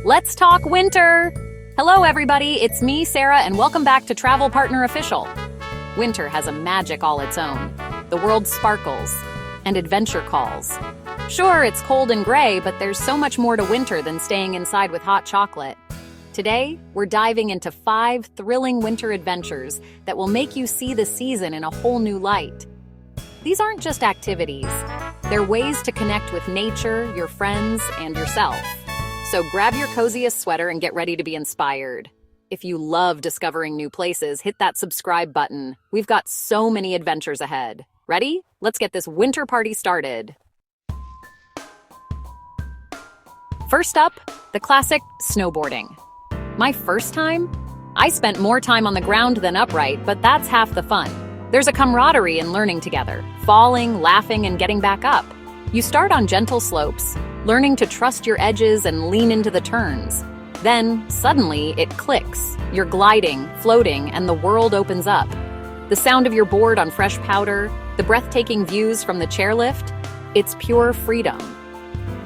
Let's talk winter! Hello everybody, it's me, Sarah, and welcome back to Travel Partner Official. Winter has a magic all its own. The world sparkles, and adventure calls. Sure, it's cold and gray, but there's so much more to winter than staying inside with hot chocolate. Today, we're diving into 5 thrilling winter adventures that will make you see the season in a whole new light. These aren't just activities. They're ways to connect with nature, your friends, and yourself. So grab your coziest sweater and get ready to be inspired. If you love discovering new places, hit that subscribe button. We've got so many adventures ahead. Ready? Let's get this winter party started. First up, the classic snowboarding. My first time? I spent more time on the ground than upright, but that's half the fun. There's a camaraderie in learning together, falling, laughing, and getting back up. You start on gentle slopes, learning to trust your edges and lean into the turns. Then, suddenly, it clicks. You're gliding, floating, and the world opens up. The sound of your board on fresh powder, the breathtaking views from the chairlift, it's pure freedom.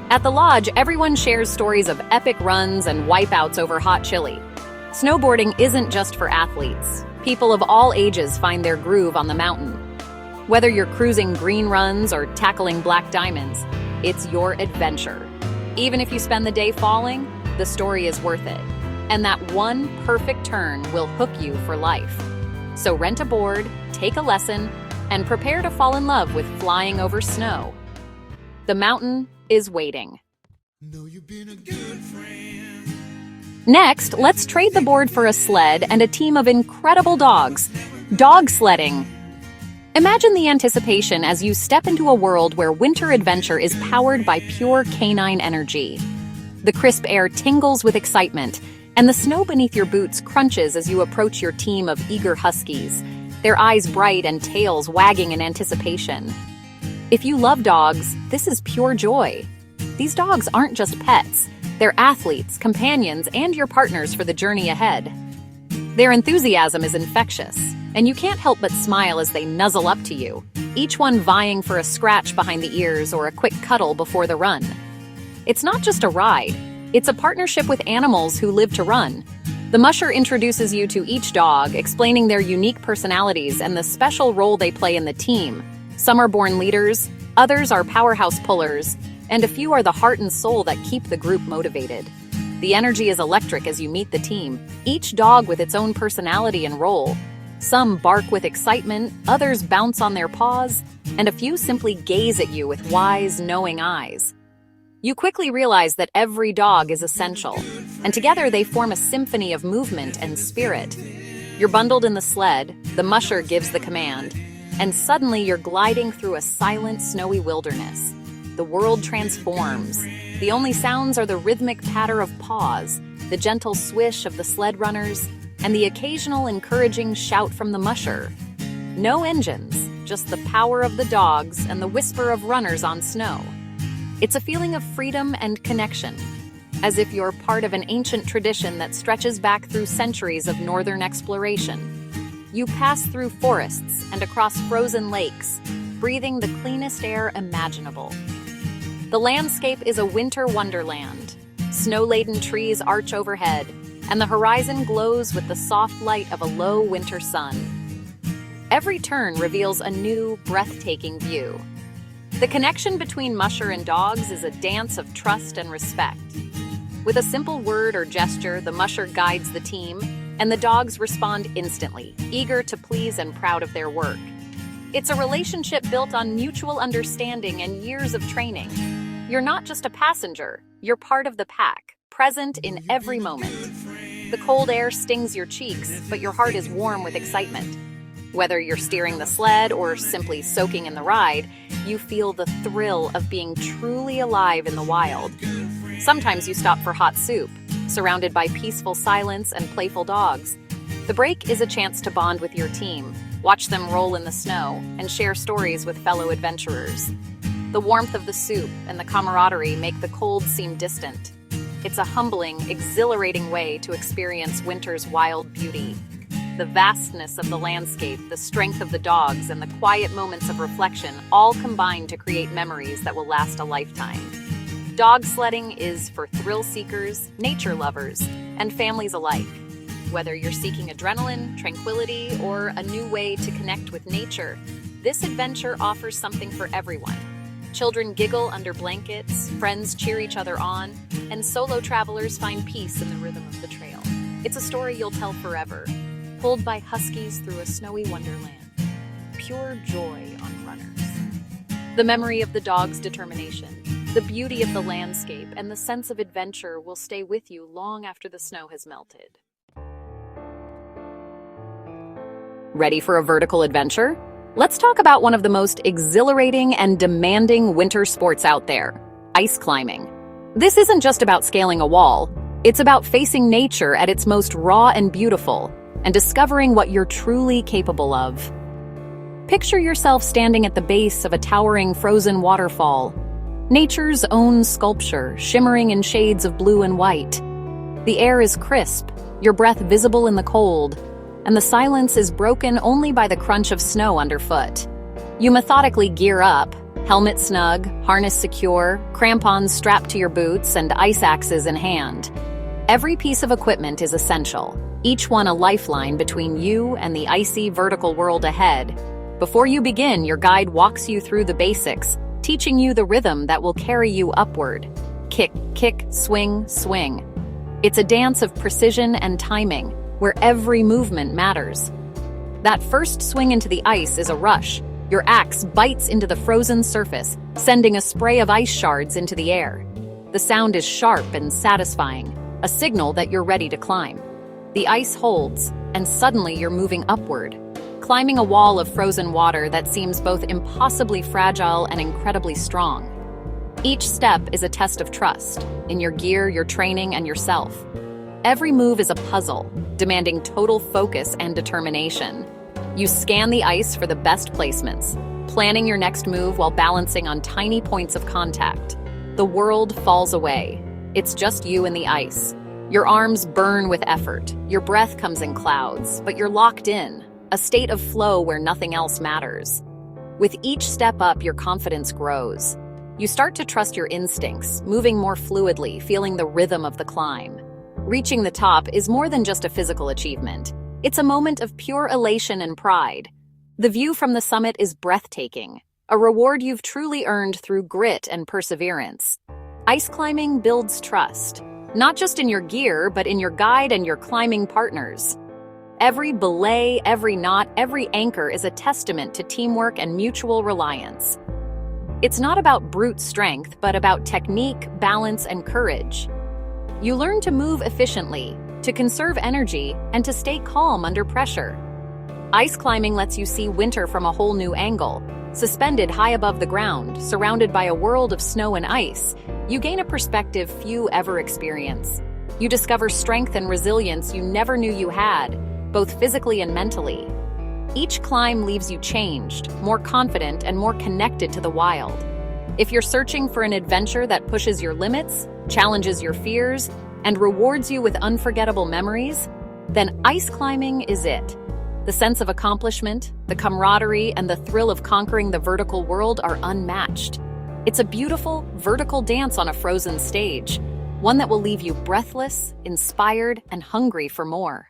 At the lodge, everyone shares stories of epic runs and wipeouts over hot chili. Snowboarding isn't just for athletes. People of all ages find their groove on the mountain. Whether you're cruising green runs or tackling black diamonds, it's your adventure. Even if you spend the day falling, the story is worth it. And that one perfect turn will hook you for life. So rent a board, take a lesson, and prepare to fall in love with flying over snow. The mountain is waiting. Know you've been a good friend. Next, let's trade the board for a sled and a team of incredible dogs. Dog sledding. Imagine the anticipation as you step into a world where winter adventure is powered by pure canine energy. The crisp air tingles with excitement, and the snow beneath your boots crunches as you approach your team of eager huskies, their eyes bright and tails wagging in anticipation. If you love dogs, this is pure joy. These dogs aren't just pets. They're athletes, companions, and your partners for the journey ahead. Their enthusiasm is infectious, and you can't help but smile as they nuzzle up to you, each one vying for a scratch behind the ears or a quick cuddle before the run. It's not just a ride, it's a partnership with animals who live to run. The musher introduces you to each dog, explaining their unique personalities and the special role they play in the team. Some are born leaders, others are powerhouse pullers, and a few are the heart and soul that keep the group motivated. The energy is electric as you meet the team, each dog with its own personality and role. Some bark with excitement, others bounce on their paws, and a few simply gaze at you with wise, knowing eyes. You quickly realize that every dog is essential, and together they form a symphony of movement and spirit. You're bundled in the sled, the musher gives the command, and suddenly you're gliding through a silent, snowy wilderness. The world transforms. The only sounds are the rhythmic patter of paws, the gentle swish of the sled runners, and the occasional encouraging shout from the musher. No engines, just the power of the dogs and the whisper of runners on snow. It's a feeling of freedom and connection, as if you're part of an ancient tradition that stretches back through centuries of northern exploration. You pass through forests and across frozen lakes, breathing the cleanest air imaginable. The landscape is a winter wonderland. Snow-laden trees arch overhead, and the horizon glows with the soft light of a low winter sun. Every turn reveals a new, breathtaking view. The connection between musher and dogs is a dance of trust and respect. With a simple word or gesture, the musher guides the team, and the dogs respond instantly, eager to please and proud of their work. It's a relationship built on mutual understanding and years of training. You're not just a passenger, you're part of the pack, present in every moment. The cold air stings your cheeks, but your heart is warm with excitement. Whether you're steering the sled or simply soaking in the ride, you feel the thrill of being truly alive in the wild. Sometimes you stop for hot soup, surrounded by peaceful silence and playful dogs. The break is a chance to bond with your team, watch them roll in the snow, and share stories with fellow adventurers. The warmth of the soup and the camaraderie make the cold seem distant. It's a humbling, exhilarating way to experience winter's wild beauty. The vastness of the landscape, the strength of the dogs, and the quiet moments of reflection all combine to create memories that will last a lifetime. Dog sledding is for thrill seekers, nature lovers, and families alike. Whether you're seeking adrenaline, tranquility, or a new way to connect with nature, this adventure offers something for everyone. Children giggle under blankets, friends cheer each other on, and solo travelers find peace in the rhythm of the trail. It's a story you'll tell forever, pulled by huskies through a snowy wonderland. Pure joy on runners. The memory of the dog's determination, the beauty of the landscape, and the sense of adventure will stay with you long after the snow has melted. Ready for a vertical adventure? Let's talk about one of the most exhilarating and demanding winter sports out there, ice climbing. This isn't just about scaling a wall, it's about facing nature at its most raw and beautiful, and discovering what you're truly capable of. Picture yourself standing at the base of a towering frozen waterfall, nature's own sculpture, shimmering in shades of blue and white. The air is crisp, your breath visible in the cold, and the silence is broken only by the crunch of snow underfoot. You methodically gear up, helmet snug, harness secure, crampons strapped to your boots, and ice axes in hand. Every piece of equipment is essential, each one a lifeline between you and the icy vertical world ahead. Before you begin, your guide walks you through the basics, teaching you the rhythm that will carry you upward. Kick, kick, swing, swing. It's a dance of precision and timing, where every movement matters. That first swing into the ice is a rush. Your axe bites into the frozen surface, sending a spray of ice shards into the air. The sound is sharp and satisfying, a signal that you're ready to climb. The ice holds, and suddenly you're moving upward, climbing a wall of frozen water that seems both impossibly fragile and incredibly strong. Each step is a test of trust, in your gear, your training, and yourself. Every move is a puzzle, demanding total focus and determination. You scan the ice for the best placements, planning your next move while balancing on tiny points of contact. The world falls away. It's just you and the ice. Your arms burn with effort, your breath comes in clouds, but you're locked in, a state of flow where nothing else matters. With each step up, your confidence grows. You start to trust your instincts, moving more fluidly, feeling the rhythm of the climb. Reaching the top is more than just a physical achievement. It's a moment of pure elation and pride. The view from the summit is breathtaking, a reward you've truly earned through grit and perseverance. Ice climbing builds trust, not just in your gear, but in your guide and your climbing partners. Every belay, every knot, every anchor is a testament to teamwork and mutual reliance. It's not about brute strength, but about technique, balance, and courage. You learn to move efficiently, to conserve energy, and to stay calm under pressure. Ice climbing lets you see winter from a whole new angle. Suspended high above the ground, surrounded by a world of snow and ice, you gain a perspective few ever experience. You discover strength and resilience you never knew you had, both physically and mentally. Each climb leaves you changed, more confident, and more connected to the wild. If you're searching for an adventure that pushes your limits, challenges your fears, and rewards you with unforgettable memories, then ice climbing is it. The sense of accomplishment, the camaraderie, and the thrill of conquering the vertical world are unmatched. It's a beautiful, vertical dance on a frozen stage, one that will leave you breathless, inspired, and hungry for more.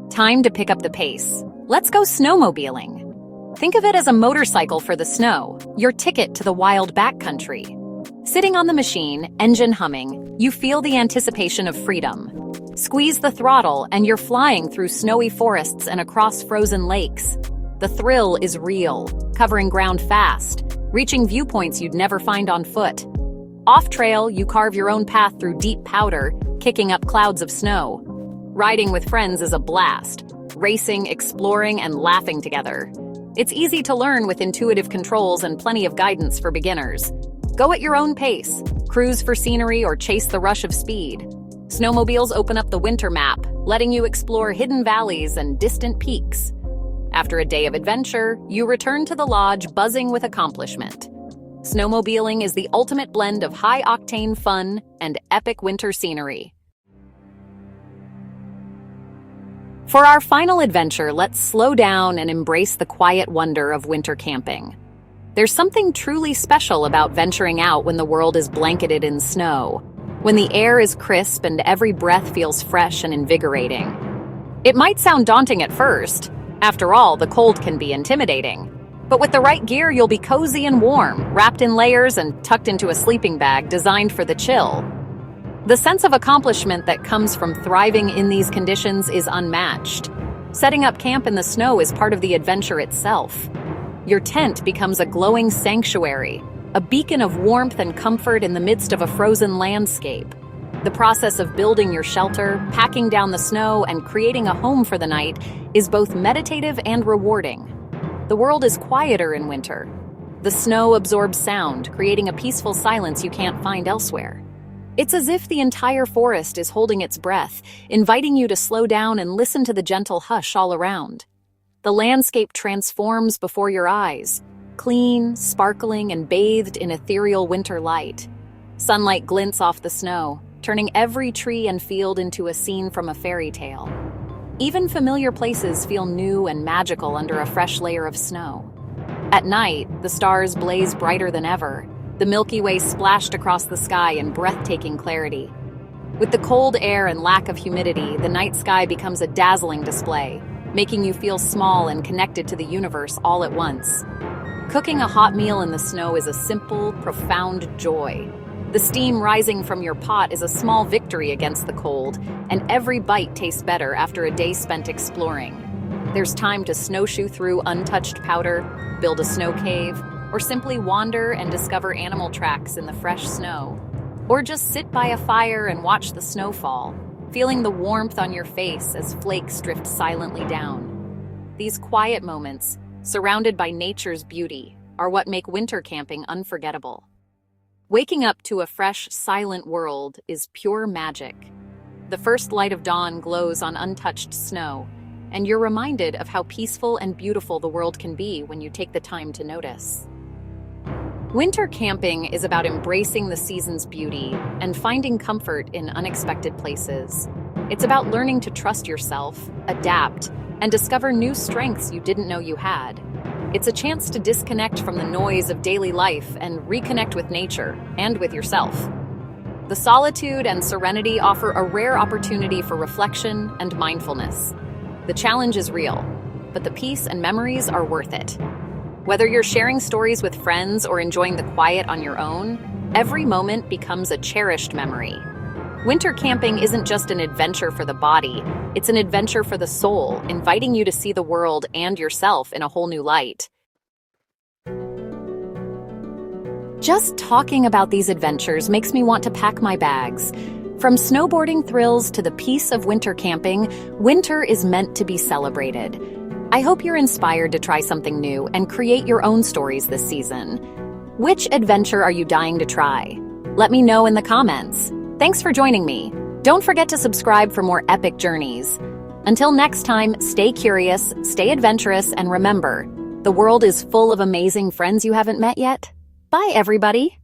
Time to pick up the pace. Let's go snowmobiling. Think of it as a motorcycle for the snow, your ticket to the wild backcountry. Sitting on the machine, engine humming, you feel the anticipation of freedom. Squeeze the throttle and you're flying through snowy forests and across frozen lakes. The thrill is real, covering ground fast, reaching viewpoints you'd never find on foot. Off-trail, you carve your own path through deep powder, kicking up clouds of snow. Riding with friends is a blast, racing, exploring, and laughing together. It's easy to learn with intuitive controls and plenty of guidance for beginners. Go at your own pace, cruise for scenery, or chase the rush of speed. Snowmobiles open up the winter map, letting you explore hidden valleys and distant peaks. After a day of adventure, you return to the lodge buzzing with accomplishment. Snowmobiling is the ultimate blend of high-octane fun and epic winter scenery. For our final adventure, let's slow down and embrace the quiet wonder of winter camping. There's something truly special about venturing out when the world is blanketed in snow, when the air is crisp and every breath feels fresh and invigorating. It might sound daunting at first. After all, the cold can be intimidating. But with the right gear, you'll be cozy and warm, wrapped in layers and tucked into a sleeping bag designed for the chill. The sense of accomplishment that comes from thriving in these conditions is unmatched. Setting up camp in the snow is part of the adventure itself. Your tent becomes a glowing sanctuary, a beacon of warmth and comfort in the midst of a frozen landscape. The process of building your shelter, packing down the snow, and creating a home for the night is both meditative and rewarding. The world is quieter in winter. The snow absorbs sound, creating a peaceful silence you can't find elsewhere. It's as if the entire forest is holding its breath, inviting you to slow down and listen to the gentle hush all around. The landscape transforms before your eyes, clean, sparkling, and bathed in ethereal winter light. Sunlight glints off the snow, turning every tree and field into a scene from a fairy tale. Even familiar places feel new and magical under a fresh layer of snow. At night, the stars blaze brighter than ever, the Milky Way splashed across the sky in breathtaking clarity. With the cold air and lack of humidity, the night sky becomes a dazzling display, making you feel small and connected to the universe all at once. Cooking a hot meal in the snow is a simple, profound joy. The steam rising from your pot is a small victory against the cold, and every bite tastes better after a day spent exploring. There's time to snowshoe through untouched powder, build a snow cave, or simply wander and discover animal tracks in the fresh snow. Or just sit by a fire and watch the snow fall, feeling the warmth on your face as flakes drift silently down. These quiet moments, surrounded by nature's beauty, are what make winter camping unforgettable. Waking up to a fresh, silent world is pure magic. The first light of dawn glows on untouched snow, and you're reminded of how peaceful and beautiful the world can be when you take the time to notice. Winter camping is about embracing the season's beauty and finding comfort in unexpected places. It's about learning to trust yourself, adapt, and discover new strengths you didn't know you had. It's a chance to disconnect from the noise of daily life and reconnect with nature and with yourself. The solitude and serenity offer a rare opportunity for reflection and mindfulness. The challenge is real, but the peace and memories are worth it. Whether you're sharing stories with friends or enjoying the quiet on your own, every moment becomes a cherished memory. Winter camping isn't just an adventure for the body, it's an adventure for the soul, inviting you to see the world and yourself in a whole new light. Just talking about these adventures makes me want to pack my bags. From snowboarding thrills to the peace of winter camping, winter is meant to be celebrated. I hope you're inspired to try something new and create your own stories this season. Which adventure are you dying to try? Let me know in the comments. Thanks for joining me. Don't forget to subscribe for more epic journeys. Until next time, stay curious, stay adventurous, and remember, the world is full of amazing friends you haven't met yet. Bye, everybody.